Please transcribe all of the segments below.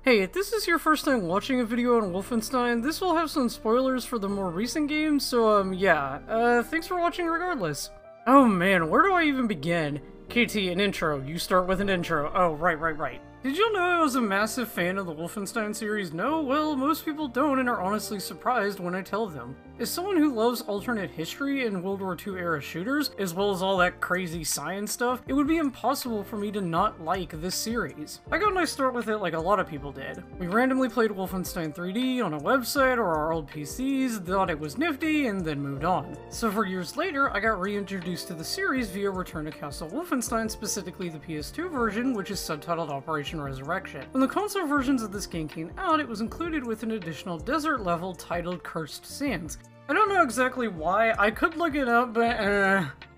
Hey, if this is your first time watching a video on Wolfenstein, this will have some spoilers for the more recent games, so thanks for watching regardless. Oh man, where do I even begin? KT, an intro. You start with an intro. Oh, right. Did you know I was a massive fan of the Wolfenstein series? No? Well, most people don't and are honestly surprised when I tell them. As someone who loves alternate history and World War II era shooters, as well as all that crazy science stuff, it would be impossible for me to not like this series. I got my start with it like a lot of people did. We randomly played Wolfenstein 3D on a website or our old PCs, thought it was nifty, and then moved on. So for years later, I got reintroduced to the series via Return to Castle Wolfenstein, specifically the PS2 version, which is subtitled Operation Resurrection. When the console versions of this game came out, it was included with an additional desert level titled Cursed Sands. I don't know exactly why, I could look it up, but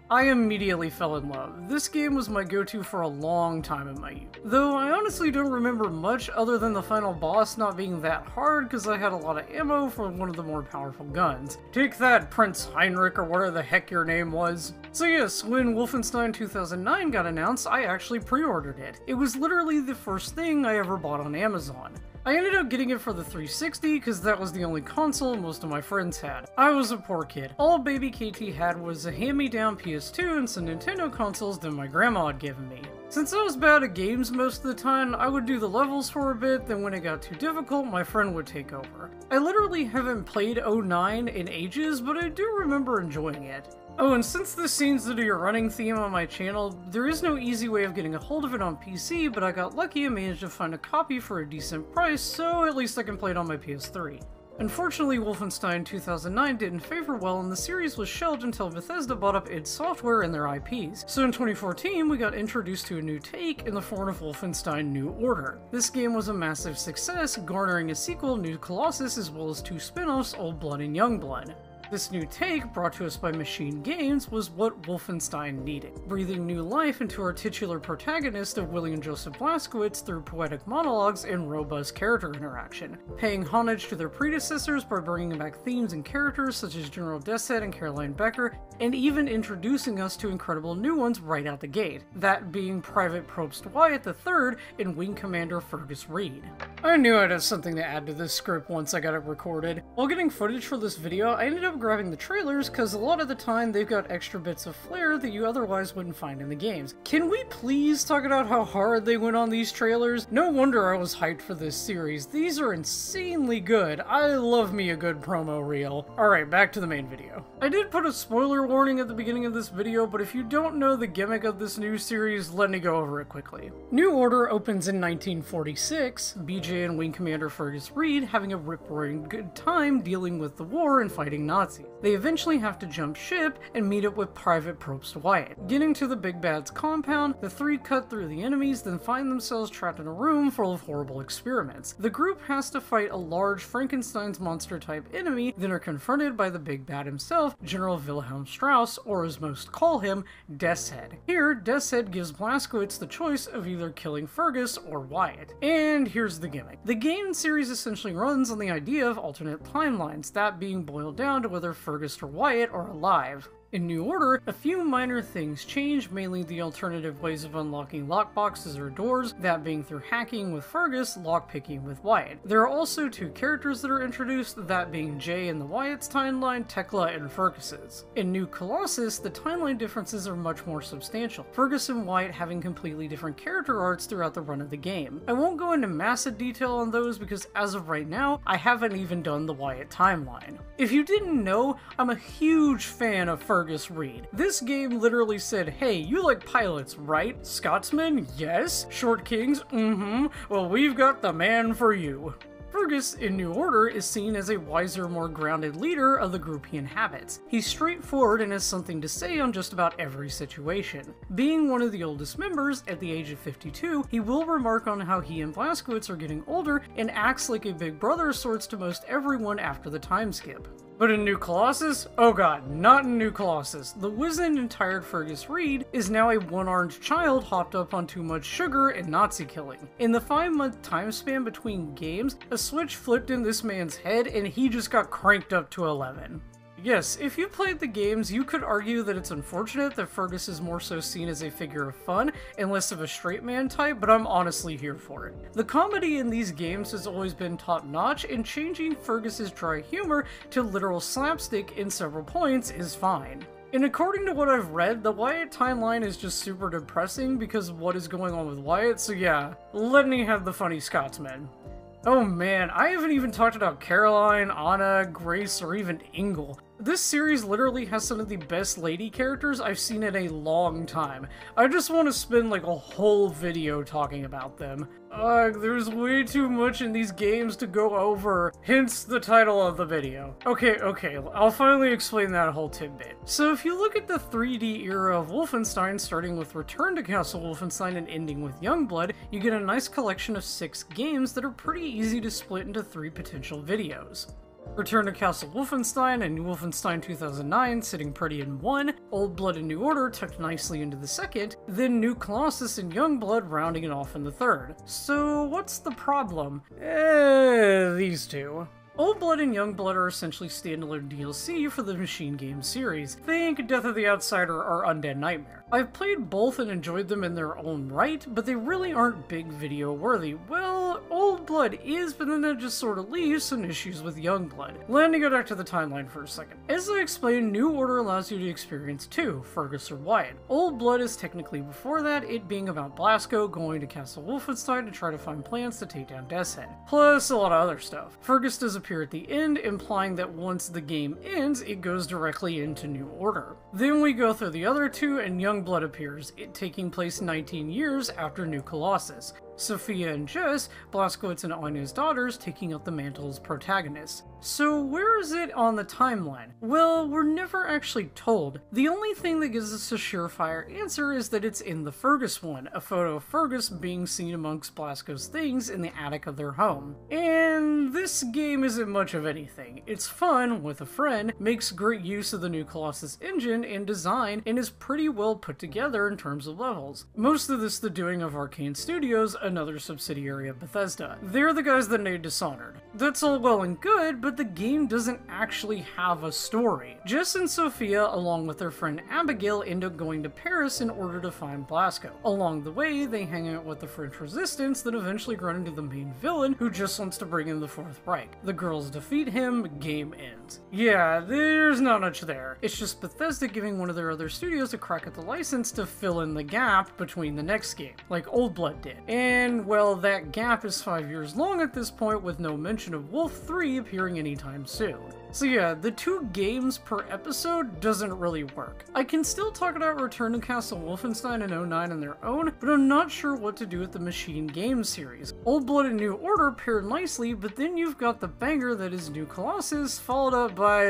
I immediately fell in love. This game was my go-to for a long time in my youth. Though I honestly don't remember much other than the final boss not being that hard because I had a lot of ammo for one of the more powerful guns. Take that, Prince Heinrich or whatever the heck your name was. So yes, when Wolfenstein 2009 got announced, I actually pre-ordered it. It was literally the first thing I ever bought on Amazon. I ended up getting it for the 360 because that was the only console most of my friends had. I was a poor kid. All baby KT had was a hand-me-down PS2 and some Nintendo consoles that my grandma had given me. Since I was bad at games most of the time, I would do the levels for a bit, then when it got too difficult, my friend would take over. I literally haven't played 09 in ages, but I do remember enjoying it. Oh, and since this seems to be a running theme on my channel, there is no easy way of getting a hold of it on PC, but I got lucky and managed to find a copy for a decent price, so at least I can play it on my PS3. Unfortunately, Wolfenstein 2009 didn't favor well and the series was shelved until Bethesda bought up id Software and their IPs. So in 2014, we got introduced to a new take in the form of Wolfenstein New Order. This game was a massive success, garnering a sequel, New Colossus, as well as two spin-offs, Old Blood and Young Blood. This new take, brought to us by Machine Games, was what Wolfenstein needed, breathing new life into our titular protagonist of William Joseph Blazkowicz through poetic monologues and robust character interaction, paying homage to their predecessors by bringing back themes and characters such as General Desset and Caroline Becker, and even introducing us to incredible new ones right out the gate, that being Private Probst Wyatt III and Wing Commander Fergus Reed. I knew I'd have something to add to this script once I got it recorded. While getting footage for this video, I ended up grabbing the trailers because a lot of the time they've got extra bits of flair that you otherwise wouldn't find in the games. Can we please talk about how hard they went on these trailers? No wonder I was hyped for this series. These are insanely good. I love me a good promo reel. Alright, back to the main video. I did put a spoiler warning at the beginning of this video, but if you don't know the gimmick of this new series, let me go over it quickly. New Order opens in 1946, BJ and Wing Commander Fergus Reed having a rip-roaring good time dealing with the war and fighting Nazis. They eventually have to jump ship and meet up with Private Probst Wyatt. Getting to the Big Bad's compound, the three cut through the enemies, then find themselves trapped in a room full of horrible experiments. The group has to fight a large Frankenstein's monster-type enemy, then are confronted by the Big Bad himself, General Wilhelm Strauss, or as most call him, Deathshead. Here, Deathshead gives Blazkowicz the choice of either killing Fergus or Wyatt. And here's the gimmick. The game series essentially runs on the idea of alternate timelines, that being boiled down to whether Fergus or Wyatt are alive. In New Order, a few minor things change, mainly the alternative ways of unlocking lockboxes or doors, that being through hacking with Fergus, lockpicking with Wyatt. There are also two characters that are introduced, that being Jay in the Wyatt's timeline, Tekla in Fergus's. In New Colossus, the timeline differences are much more substantial, Fergus and Wyatt having completely different character arcs throughout the run of the game. I won't go into massive detail on those because as of right now, I haven't even done the Wyatt timeline. If you didn't know, I'm a huge fan of Fergus Reed. This game literally said, hey, you like pilots, right? Scotsmen? Yes. Short kings? Well, we've got the man for you. Fergus, in New Order, is seen as a wiser, more grounded leader of the group he inhabits. He's straightforward and has something to say on just about every situation. Being one of the oldest members, at the age of 52, he will remark on how he and Blazkowicz are getting older and acts like a big brother of sorts to most everyone after the time skip. But in New Colossus? Oh god, not in New Colossus. The wizened and tired Fergus Reed is now a one-armed child hopped up on too much sugar and Nazi killing. In the 5-month time span between games, a switch flipped in this man's head and he just got cranked up to 11. Yes, if you played the games, you could argue that it's unfortunate that Fergus is more so seen as a figure of fun and less of a straight man type, but I'm honestly here for it. The comedy in these games has always been top-notch, and changing Fergus's dry humor to literal slapstick in several points is fine. And according to what I've read, the Wyatt timeline is just super depressing because of what is going on with Wyatt, so yeah, let me have the funny Scotsman. Oh man, I haven't even talked about Caroline, Anna, Grace, or even Ingle. This series literally has some of the best lady characters I've seen in a long time. I just want to spend like a whole video talking about them. There's way too much in these games to go over, hence the title of the video. Okay, I'll finally explain that whole tidbit. So if you look at the 3D era of Wolfenstein, starting with Return to Castle Wolfenstein and ending with Youngblood, you get a nice collection of 6 games that are pretty easy to split into 3 potential videos. Return to Castle Wolfenstein and New Wolfenstein 2009 sitting pretty in 1, Old Blood and New Order tucked nicely into the 2nd, then New Colossus and Youngblood rounding it off in the 3rd. So what's the problem? These two. Old Blood and Youngblood are essentially standalone DLC for the Machine Game series. Think Death of the Outsider or Undead Nightmare. I've played both and enjoyed them in their own right, but they really aren't big video worthy. Well, Old Blood is, but then it just sort of leaves some issues with Youngblood. Let me go back to the timeline for a second. As I explained, New Order allows you to experience 2, Fergus or Wyatt. Old Blood is technically before that, it being about Blasco going to Castle Wolfenstein to try to find plans to take down Death's Head. Plus a lot of other stuff. Fergus does appear at the end, implying that once the game ends, it goes directly into New Order. Then we go through the other 2 and Youngblood appears, it taking place 19 years after New Colossus. Sophia and Jess, Blazkowicz and Anya's daughters, taking up the mantle as protagonists. So where is it on the timeline? Well, we're never actually told. The only thing that gives us a surefire answer is that it's in the Fergus one, a photo of Fergus being seen amongst Blazko's things in the attic of their home. And this game isn't much of anything. It's fun, with a friend, makes great use of the New Colossus engine and design, and is pretty well put together in terms of levels. Most of this the doing of Arcane Studios, another subsidiary of Bethesda. They're the guys that made Dishonored. That's all well and good, but the game doesn't actually have a story. Jess and Sophia, along with their friend Abigail, end up going to Paris in order to find Blasco. Along the way, they hang out with the French resistance that eventually run into the main villain, who just wants to bring in the Fourth Reich. The girls defeat him, game ends. Yeah, there's not much there. It's just Bethesda giving one of their other studios a crack at the license to fill in the gap between the next game, like Old Blood did. And, well, that gap is 5 years long at this point, with no mention of Wolf 3 appearing anytime soon. So yeah, the 2 games per episode doesn't really work. I can still talk about Return to Castle Wolfenstein and 09 on their own, but I'm not sure what to do with the Machine Game series. Old Blood and New Order pair nicely, but then you've got the banger that is New Colossus, followed up by,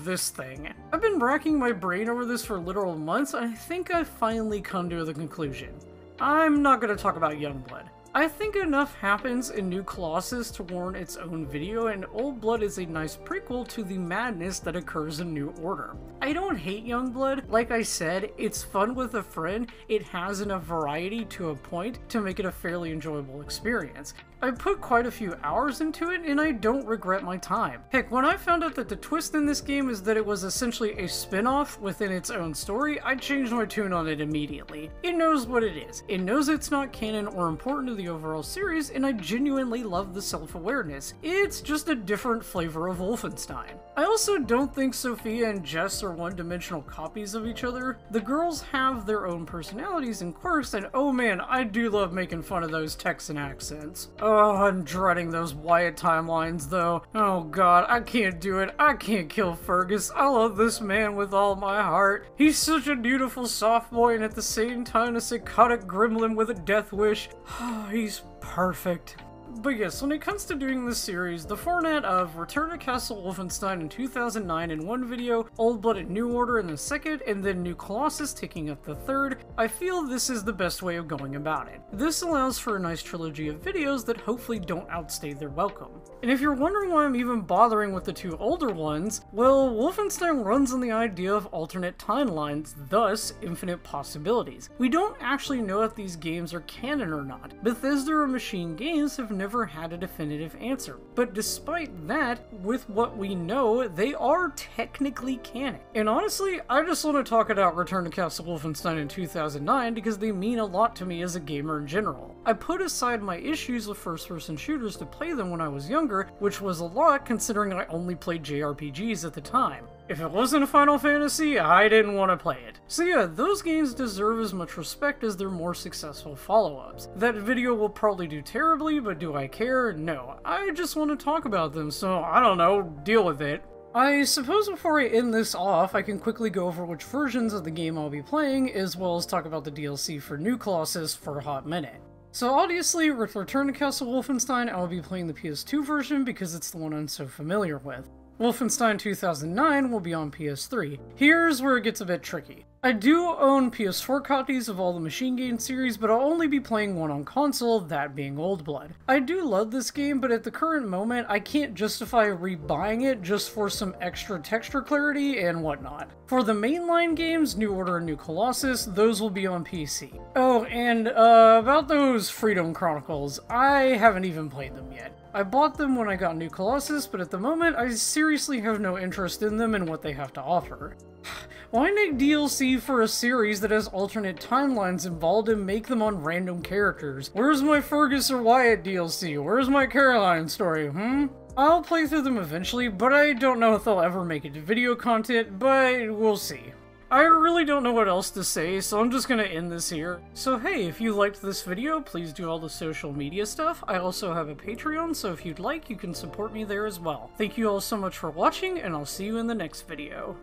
this thing. I've been racking my brain over this for literal months, and I think I've finally come to the conclusion. I'm not going to talk about Youngblood. I think enough happens in New Colossus to warrant its own video, and Old Blood is a nice prequel to the madness that occurs in New Order. I don't hate Youngblood. Like I said, it's fun with a friend. It has enough variety to a point to make it a fairly enjoyable experience. I put quite a few hours into it, and I don't regret my time. Heck, when I found out that the twist in this game is that it was essentially a spin-off within its own story, I changed my tune on it immediately. It knows what it is. It knows it's not canon or important to the overall series, and I genuinely love the self-awareness. It's just a different flavor of Wolfenstein. I also don't think Sophia and Jess are one-dimensional copies of each other. The girls have their own personalities and quirks, and oh man, I do love making fun of those Texan accents. Oh, I'm dreading those Wyatt timelines though. Oh god, I can't do it. I can't kill Fergus. I love this man with all my heart. He's such a beautiful soft boy and at the same time a psychotic gremlin with a death wish. He's perfect. But yes, when it comes to doing this series, the format of Return to Castle Wolfenstein in 2009 in one video, Old Blood and New Order in the second, and then New Colossus taking up the third, I feel this is the best way of going about it. This allows for a nice trilogy of videos that hopefully don't outstay their welcome. And if you're wondering why I'm even bothering with the 2 older ones, well, Wolfenstein runs on the idea of alternate timelines, thus infinite possibilities. We don't actually know if these games are canon or not. Bethesda or Machine Games have never had a definitive answer. But despite that, with what we know, they are technically canon. And honestly, I just want to talk about Return to Castle Wolfenstein in 2009 because they mean a lot to me as a gamer in general. I put aside my issues with first-person shooters to play them when I was younger, which was a lot considering I only played JRPGs at the time. If it wasn't a Final Fantasy, I didn't want to play it. So yeah, those games deserve as much respect as their more successful follow-ups. That video will probably do terribly, but do I care? No. I just want to talk about them, so I don't know, deal with it. I suppose before I end this off, I can quickly go over which versions of the game I'll be playing, as well as talk about the DLC for newcolossus for a hot minute. So obviously, with Return to Castle Wolfenstein, I will be playing the PS2 version because it's the one I'm so familiar with. Wolfenstein 2009 will be on PS3. Here's where it gets a bit tricky. I do own PS4 copies of all the Machine Game series, but I'll only be playing one on console, that being Old Blood. I do love this game, but at the current moment, I can't justify rebuying it just for some extra texture clarity and whatnot. For the mainline games, New Order and New Colossus, those will be on PC. Oh, and about those Freedom Chronicles, I haven't even played them yet. I bought them when I got New Colossus, but at the moment, I seriously have no interest in them and what they have to offer. Why make DLC for a series that has alternate timelines involved and make them on random characters? Where's my Fergus or Wyatt DLC? Where's my Caroline story, I'll play through them eventually, but I don't know if they'll ever make it to video content, but we'll see. I really don't know what else to say, so I'm just gonna end this here. So hey, if you liked this video, please do all the social media stuff. I also have a Patreon, so if you'd like, you can support me there as well. Thank you all so much for watching, and I'll see you in the next video.